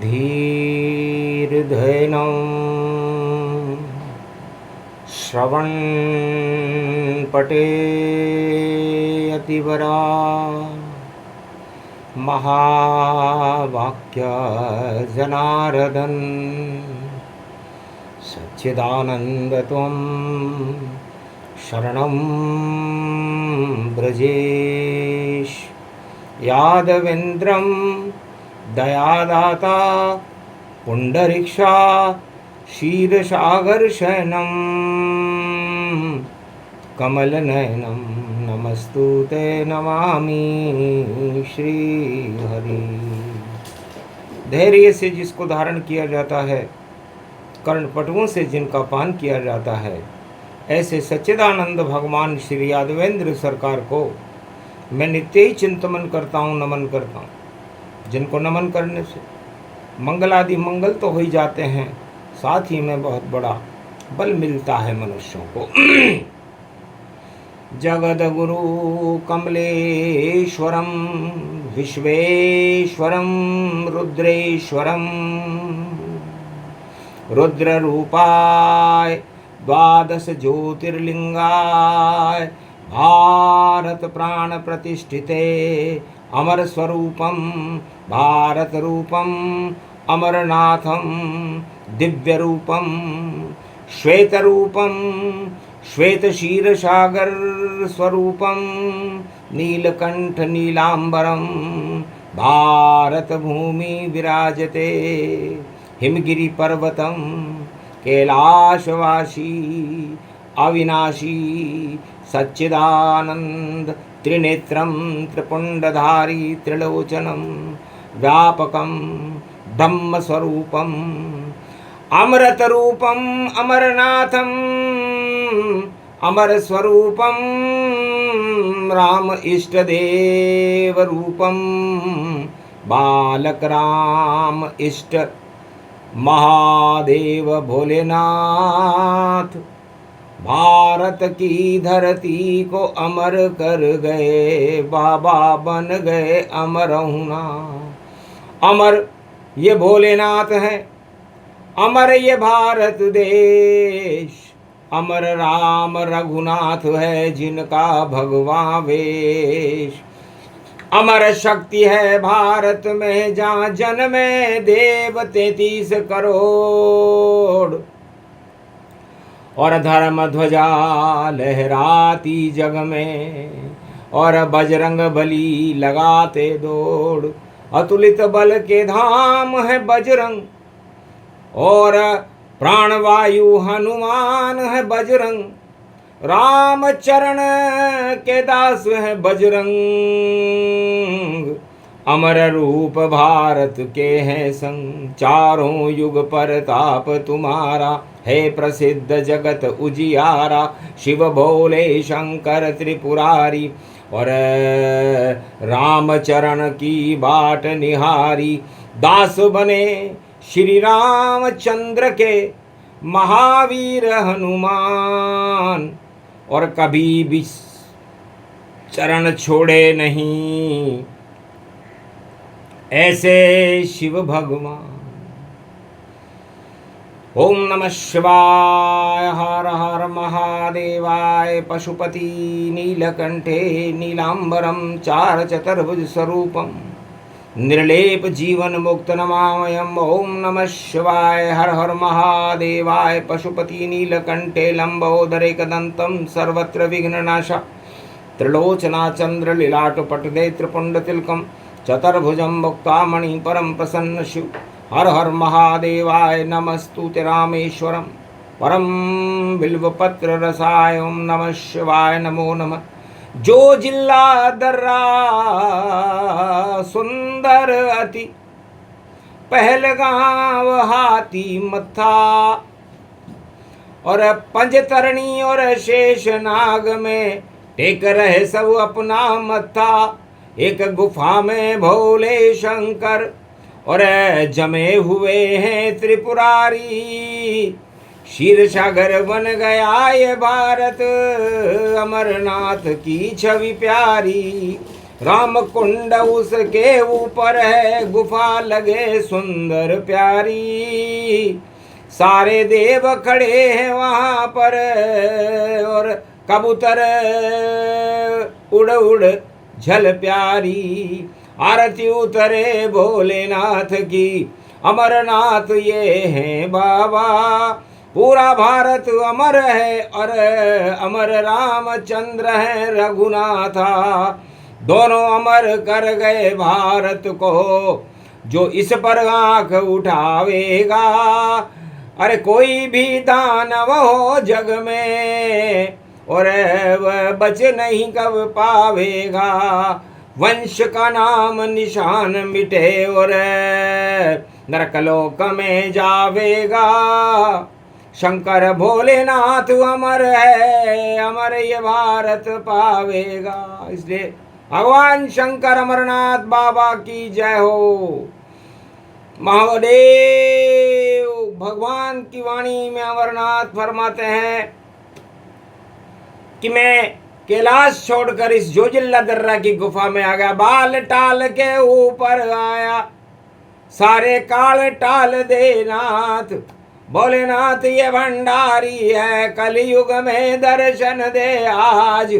धीर्धैनं श्रवणपटेऽतिवरा महावाक्य जनार्दन सच्चिदानन्दत्वं शरणं ब्रजेश। यादवेन्द्रं दयादाता पुंडरीक्षा क्षीरसागरशयनं कमलनयनं नमस्तुते नमामि श्रीहरि। धैर्य से जिसको धारण किया जाता है, कर्णपटुओं से जिनका पान किया जाता है, ऐसे सच्चिदानंद भगवान श्री यादवेंद्र सरकार को मैं नित्य ही चिंतन करता हूँ, नमन करता हूँ। जिनको नमन करने से मंगल आदि मंगल तो हो ही जाते हैं, साथ ही में बहुत बड़ा बल मिलता है मनुष्यों को। जगद्गुरु कमलेश्वरम विश्वेश्वरम रुद्रेश्वरम रुद्ररूपाय द्वादश ज्योतिर्लिंगाय भारत प्राण प्रतिष्ठिते अमर स्वरूपम भारत रूपम अमरनाथम दिव्य रूपम श्वेत रूपम श्वेत क्षीरसागर स्वरूपम नीलकंठ नीलांबरम भारत भूमि विराजते हिमगिरि पर्वतम कैलाशवासी अविनाशी सच्चिदानंद त्रिनेत्रं त्रिपुंडधारी त्रिलोचनं व्यापकं ब्रह्मस्वरूपं अमृतरूपं अमरनाथं अमरस्वरूपं राम इष्टदेव रूपं बालक राम इष्ट महादेव भोलेनाथ भारत की धरती को अमर कर गए, बाबा बन गए अमर होना। अमर ये भोलेनाथ हैं, अमर ये भारत देश, अमर राम रघुनाथ है जिनका भगवान वेश। अमर शक्ति है भारत में जहाँ जन्मे देव 33 करोड़, और धर्म ध्वजा लहराती जग में, और बजरंग बली लगाते दौड़। अतुलित बल के धाम है बजरंग, और प्राणवायु हनुमान है बजरंग। राम चरण के दास है बजरंग, अमर रूप भारत के हैं संग। चारों युग परताप तुम्हारा है प्रसिद्ध जगत उजियारा। शिव भोले शंकर त्रिपुरारी, और रामचरण की बाट निहारी। दास बने श्री रामचंद्र के महावीर हनुमान, और कभी भी चरण छोड़े नहीं ऐसे शिव भगवान। ओम नमः शिवाय। हर हर महादेवाय। पशुपति नीलकंठे नीलांबरम चार चतुर्भुज स्वरूपम निर्लेप जीवन मुक्त नमामयम्। ओम नमः शिवाय। हर हर महादेवाय। पशुपति नीलकंठे लंबोदरेकदंतं सर्वत्र विघ्ननाशा त्रिलोचना चंद्र लीलाट पटदे त्रिपुंड तिलकम चतुर्भुजं मुक्तामणि परम प्रसन्न शिव। हर हर महादेवाय। नमस्तुते रामेश्वरम परम बिल्वपत्र रसाय। ओम नमः शिवाय। नमो नमः। जो जिल्ला दर्रा सुंदर अति पहलगांव हाथी मत्था, और पंजतरणी और शेष नाग में टेक रहे सब अपना मत्था। एक गुफा में भोले शंकर और जमे हुए हैं त्रिपुरारी। क्षीर सागर बन गया ये भारत, अमरनाथ की छवि प्यारी। राम कुंड उसके ऊपर है, गुफा लगे सुंदर प्यारी। सारे देव खड़े हैं वहां पर, और कबूतर उड़ उड़ झल प्यारी। आरती उतरे भोलेनाथ की, अमरनाथ ये हैं बाबा। पूरा भारत अमर है, और अमर रामचंद्र है रघुनाथा। दोनों अमर कर गए भारत को, जो इस पर आंख उठावेगा। अरे कोई भी दानव हो जग में, और वह बच नहीं कब पावेगा। वंश का नाम निशान मिटे, और नरकलोक में जावेगा। शंकर भोलेनाथ अमर है, अमर ये भारत पावेगा। इसलिए भगवान शंकर अमरनाथ बाबा की जय हो। महादेव भगवान की वाणी में अमरनाथ फरमाते हैं कि मैं कैलाश छोड़कर इस जोजिल्ला दर्रा की गुफा में आ गया। बाल टाल के ऊपर आया, सारे काल टाल दे नाथ। भोलेनाथ ये भंडारी है, कलयुग में दर्शन दे आज।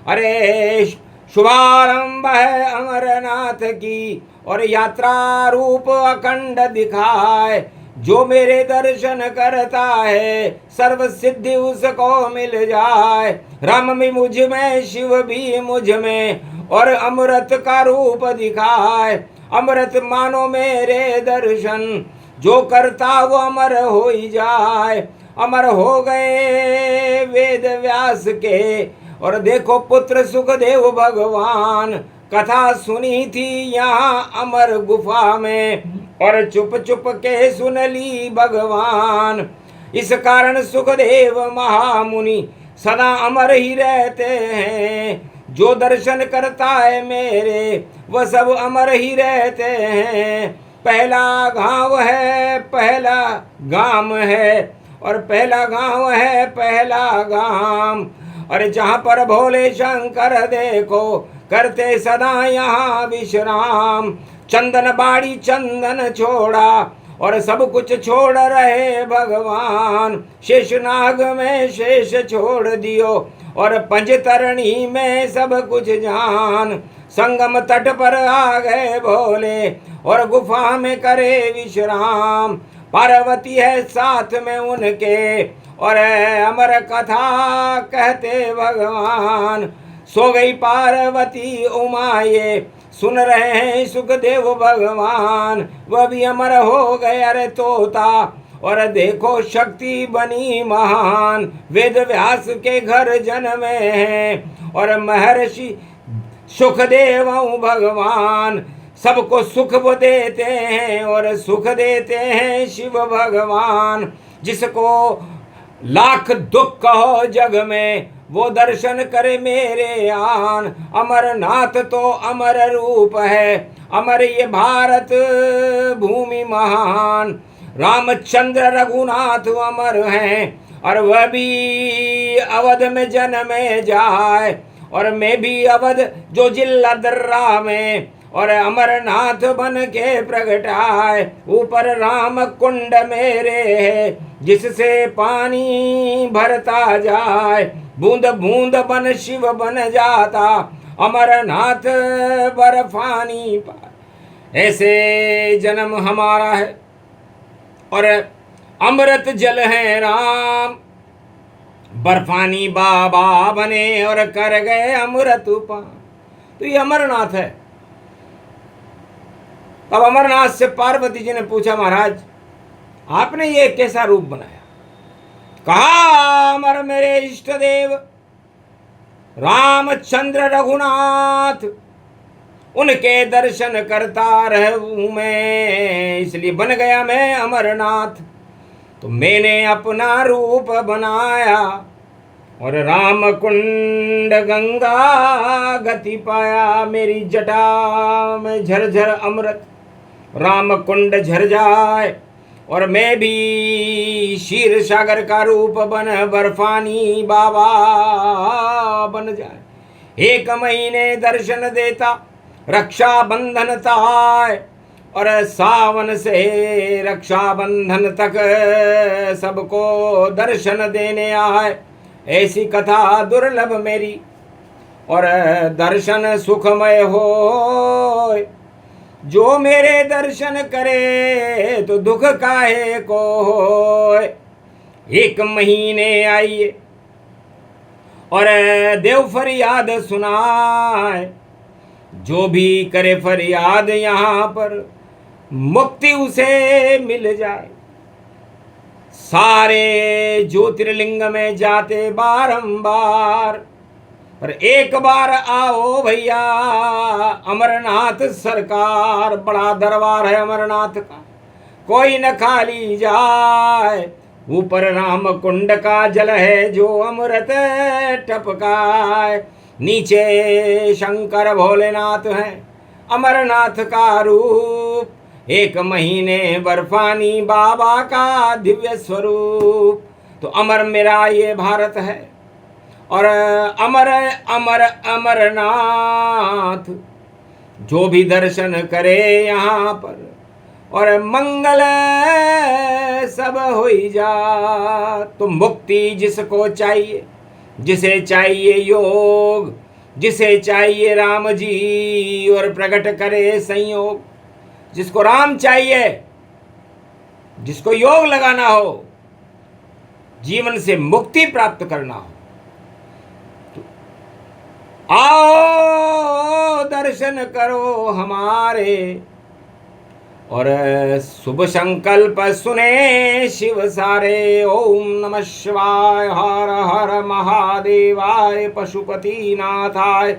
अरे शुभारंभ है अमरनाथ की, और यात्रा रूप अखंड दिखाए। जो मेरे दर्शन करता है, सर्व सिद्धि उसको मिल जाए। राम भी मुझ में, शिव भी मुझ में, और अमृत का रूप दिखाए। अमृत मानो मेरे दर्शन, जो करता वो अमर हो ही जाए। अमर हो गए वेद व्यास के, और देखो पुत्र सुखदेव भगवान। कथा सुनी थी यहाँ अमर गुफा में, और चुप चुप के सुन ली भगवान। इस कारण सुखदेव महामुनि सदा अमर ही रहते हैं। जो दर्शन करता है मेरे, वह सब अमर ही रहते हैं। पहला गांव है, पहला गाम है, और पहला गांव है, पहला गाम। और जहाँ पर भोले शंकर देखो, करते सदा यहाँ विश्राम। चंदन बाड़ी चंदन छोड़ा, और सब कुछ छोड़ रहे भगवान। शेषनाग में शेष छोड़ दियो, और पंचतरणी में सब कुछ जान। संगम तट पर आ गए भोले, और गुफा में करे विश्राम। पार्वती है साथ में उनके, और अमर कथा कहते भगवान। सो गई पार्वती उमा, ये सुन रहे हैं सुखदेव भगवान। वह भी अमर हो गए अरे तोता, और देखो शक्ति बनी महान। वेद व्यास के घर जन्मे हैं, और महर्षि सुखदेव भगवान। सबको सुख वो देते हैं, और सुख देते हैं शिव भगवान। जिसको लाख दुख हो जग में, वो दर्शन करे मेरे आन। अमरनाथ तो अमर रूप है, अमर ये भारत भूमि महान। रामचंद्र रघुनाथ अमर हैं, और वह भी अवध में जन्मे जाए। और मैं भी अवध जो जिला दर्रा में, और अमरनाथ बन के प्रगटाए। ऊपर राम कुंड मेरे है, जिससे पानी भरता जाए। बूंद बूंद बन शिव बन जाता, अमरनाथ बर्फानी पाए। ऐसे जन्म हमारा है, और अमृत जल है राम। बर्फानी बाबा बने, और कर गए अमृत पान। तो ये अमरनाथ है। अब अमरनाथ से पार्वती जी ने पूछा, महाराज आपने ये कैसा रूप बनाया? कहा, अमर मेरे इष्ट देव रामचंद्र रघुनाथ, उनके दर्शन करता रहूं मैं, इसलिए बन गया मैं अमरनाथ। तो मैंने अपना रूप बनाया, और राम कुंड गंगा गति पाया। मेरी जटा में झरझर अमृत राम कुंड झर जाए, और मैं भी क्षीर सागर का रूप बन बर्फानी बाबा बन जाए। एक महीने दर्शन देता रक्षा बंधन ताय, और सावन से रक्षाबंधन तक सबको दर्शन देने आए। ऐसी कथा दुर्लभ मेरी, और दर्शन सुखमय हो। जो मेरे दर्शन करे तो दुख काहे को हो। एक महीने आइए और देव फरियाद सुनाए, जो भी करे फरियाद यहाँ पर मुक्ति उसे मिल जाए। सारे ज्योतिर्लिंग में जाते बारंबार, पर एक बार आओ भैया अमरनाथ सरकार। बड़ा दरबार है अमरनाथ का, कोई न खाली जाए। ऊपर राम कुंड का जल है जो अमृत टपकाए, नीचे शंकर भोलेनाथ हैं अमरनाथ का रूप। एक महीने बर्फानी बाबा का दिव्य स्वरूप। तो अमर मेरा ये भारत है, और अमर अमर अमरनाथ। जो भी दर्शन करे यहाँ पर, और मंगल सब हो जा। तो मुक्ति जिसको चाहिए, जिसे चाहिए योग, जिसे चाहिए राम जी और प्रकट करे संयोग। जिसको राम चाहिए, जिसको योग लगाना हो, जीवन से मुक्ति प्राप्त करना हो, तो आओ दर्शन करो हमारे। और शुभ संकल्प सुने शिव सारे। ओम नमः शिवाय, हर हर महादेवाय, पशुपतिनाथाय,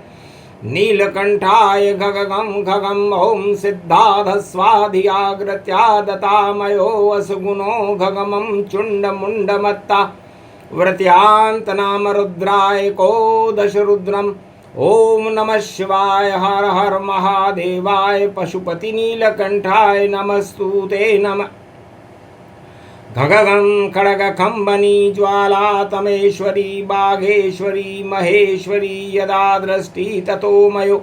नीलकंठाय गगगम खगम। ओम सिद्धाधस्वाधियाग्रत्यादतामयो असगुणो गगमं चुंडमुंडमत्ता व्रत्यांत नाम रुद्राय को दश रुद्रम। ओम नमः शिवाय, हर हर महादेवाय, पशुपति नीलकंठाय नमस्तुते नमः। खगगं खड़ग खंबनी ज्वाला तमेश्वरी बाघेश्वरी महेश्वरी। यदा दृष्टि ततो मयो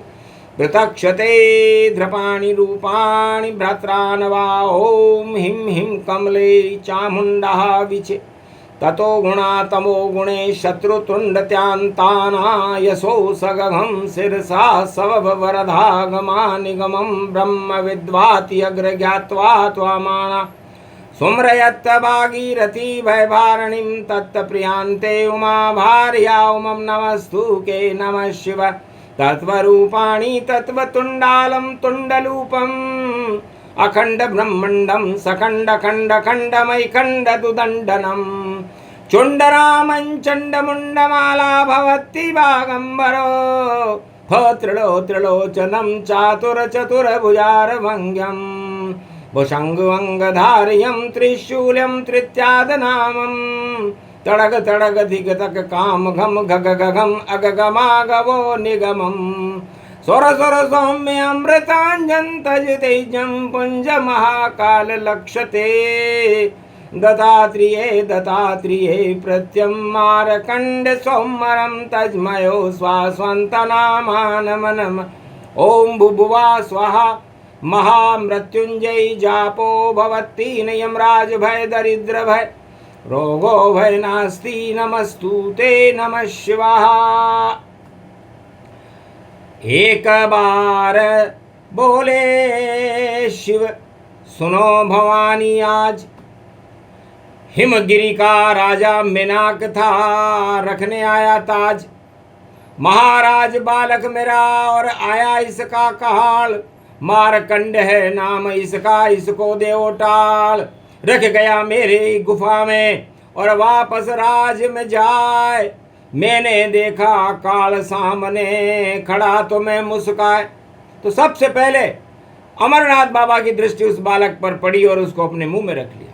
पृथक्षते धृपाणि रूपाणि भ्रात्रानवा। ओम हिं हिं कमले चामुंडा विचे, ततो गुणा तमो गुणे शत्रुतुंडत्यांताना। यशो सगघं शिरसा सववरधागमा निगमं ब्रह्म विद्वाति अग्र ज्ञात्वा त्वामाना। सुम्रयत्त भागीरथी भयभारणीं तत्प्रियांते उमा भार्या। उमं नमस्तुके नमः शिव तत्वरूपाणि तत्वतुण्डालं तुण्डलूपम्। अखंड ब्रह्मंडं सखंड खंड खंडमैखंड दुदंडनम। चुंडरामं चंडमुंडमाला भवति बागंबरो। त्रिलोचनं चातुर चतुर्भुजारभंग्यं। भुषंगवंगधार्यं त्रिशूलं त्रित्यादनामं। तड़ग तड़ग धिगतक काम घम घग घगम अगगमागवो निगमम्। स्वर स्वर सौम्य अमृतांजन तज तेजं पुंज महाकाल लक्षते। दत्तात्रेये दत्तात्रेये प्रत्यं मारकंड सौमरं तज्मयो स्वास्वन्तनामानमनम। ओम भुभुवा स्वाहा महामृत्युंजय जापो भवत्तीन यमराज भय दरिद्र भय रोगो भय नास्ति। नमस्तुते नमः शिवाय। एक बार बोले शिव सुनो भवानी आज। हिमगिरी का राजा मिनाक था, रखने आया ताज। महाराज बालक मेरा और आया इसका कहाल। मारकंड है नाम इसका, इसको देव टाल। रख गया मेरे गुफा में और वापस राज में जाए। मैंने देखा काल सामने खड़ा तो मैं मुस्काए। तो सबसे पहले अमरनाथ बाबा की दृष्टि उस बालक पर पड़ी और उसको अपने मुंह में रख लिया।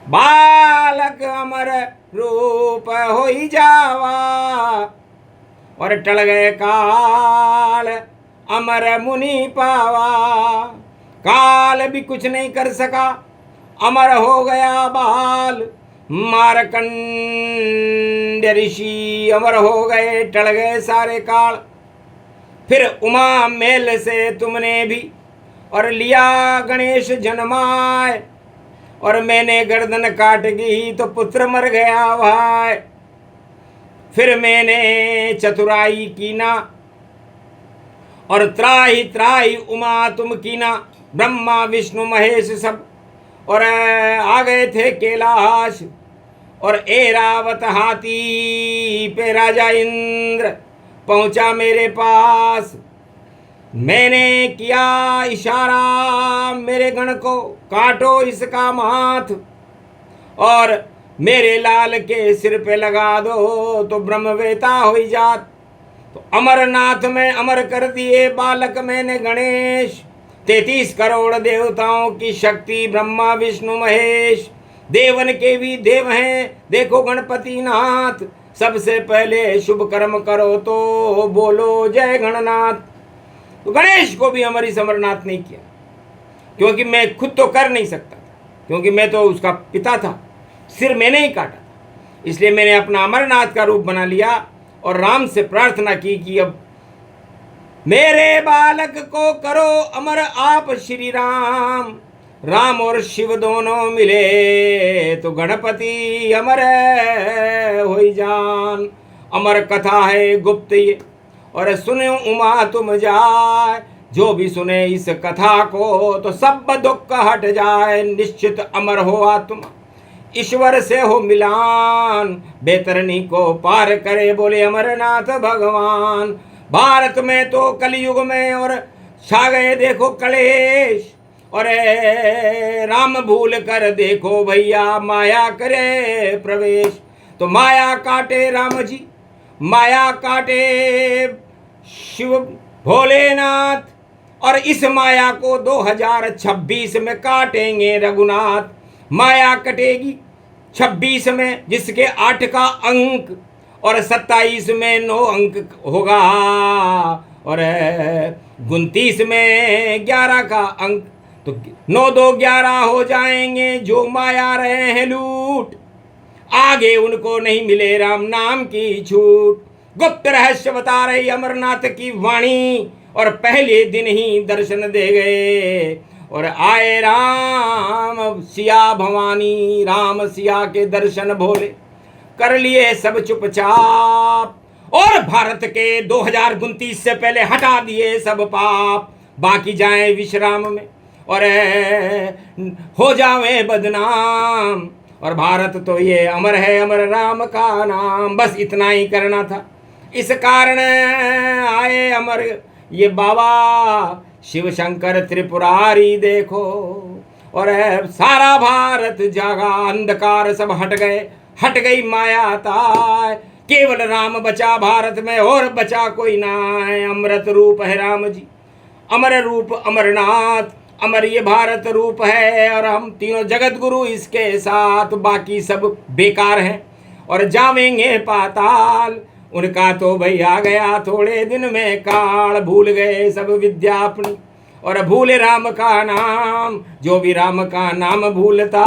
बालक अमर रूप होई जावा, और टल गए काल अमर मुनि पावा। काल भी कुछ नहीं कर सका, अमर हो गया बाल। मारकंड ऋषि अमर हो गए, टल गए सारे काल। फिर उमा मेल से तुमने भी और लिया गणेश जन्माए, और मैंने गर्दन काट दी तो पुत्र मर गया भाई। फिर मैंने चतुराई कीना और त्राही त्राही उमा तुम कीना, ब्रह्मा विष्णु महेश सब और आ गए थे कैलाश। और ऐरावत हाथी पे राजा इंद्र पहुंचा मेरे पास। मैंने किया इशारा मेरे गण को, काटो इसका माथ और मेरे लाल के सिर पे लगा दो तो ब्रह्मवेता हो जात। तो अमरनाथ में अमर कर दिए बालक मैंने गणेश। 33 करोड़ देवताओं की शक्ति, ब्रह्मा विष्णु महेश, देवन के भी देव हैं देखो गणपति नाथ। सबसे पहले शुभ कर्म करो तो बोलो जय गणनाथ। तो गणेश को भी अमरीश अमरनाथ नहीं किया, क्योंकि मैं खुद तो कर नहीं सकता था, क्योंकि मैं तो उसका पिता था, सिर मैंने ही काटा था। इसलिए मैंने अपना अमरनाथ का रूप बना लिया और राम से प्रार्थना की कि अब मेरे बालक को करो अमर आप श्री राम। राम और शिव दोनों मिले तो गणपति अमर हो जान। अमर कथा है गुप्त ये, और सुनो उमा तुम जाए। जो भी सुने इस कथा को तो सब दुख हट जाए। निश्चित अमर हो आत्मा, ईश्वर से हो मिलान, बेतरनी को पार करे बोले अमरनाथ भगवान। भारत में तो कलयुग में और छा गए देखो कलेश, और राम भूल कर देखो भैया माया करे प्रवेश। तो माया काटे राम जी, माया काटे शिव भोलेनाथ, और इस माया को 2026 में काटेंगे रघुनाथ। माया कटेगी 26 में जिसके 8 का अंक, और 27 में 9 अंक होगा, और 29 में 11 का अंक। तो 9 2 11 हो जाएंगे जो माया रहे हैं लूट। आगे उनको नहीं मिले राम नाम की छूट। गुप्त रहस्य बता रही अमरनाथ की वाणी, और पहले दिन ही दर्शन दे गए। और आए राम सिया भवानी, राम सिया के दर्शन भोले कर लिए सब चुपचाप। और भारत के 2029 से पहले हटा दिए सब पाप। बाकी जाए विश्राम में और हो जावे बदनाम। और भारत तो ये अमर है, अमर राम का नाम। बस इतना ही करना था, इस कारण आए अमर ये बाबा शिव शंकर त्रिपुरारी देखो। और सारा भारत जागा, अंधकार सब हट गए, हट गई माया ताय। केवल राम बचा भारत में और बचा कोई ना है। अमृत रूप है राम जी, अमर रूप अमरनाथ, अमर ये भारत रूप है। और हम तीनों जगत गुरु इसके साथ, बाकी सब बेकार हैं और जावेंगे पाताल। उनका तो भाई आ गया थोड़े दिन में काल। भूल गए सब विद्या अपनी और भूले राम का नाम। जो भी राम का नाम भूलता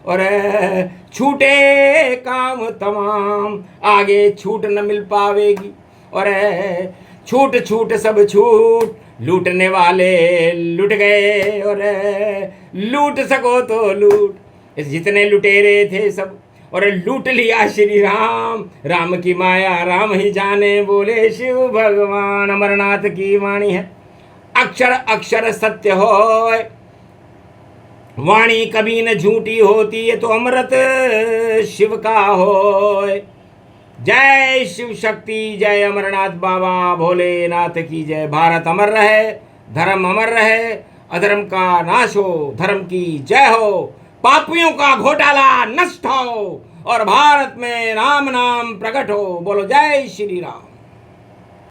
और छूटे काम तमाम। आगे छूट न मिल पावेगी और छूट छूट सब छूट। लूटने वाले लूट गए और लूट सको तो लूट। जितने लुटेरे थे सब और लूट लिया श्री राम। राम की माया राम ही जाने बोले शिव भगवान। अमरनाथ की वाणी है, अक्षर अक्षर सत्य होय। वाणी कभी न झूठी होती है तो अमृत शिव का होय। जय शिव शक्ति, जय अमरनाथ बाबा भोलेनाथ की जय। भारत अमर रहे, धर्म अमर रहे, अधर्म का नाश हो, धर्म की जय हो। पापियों का घोटाला नष्ट हो और भारत में राम नाम प्रकट हो। बोलो जय श्री राम।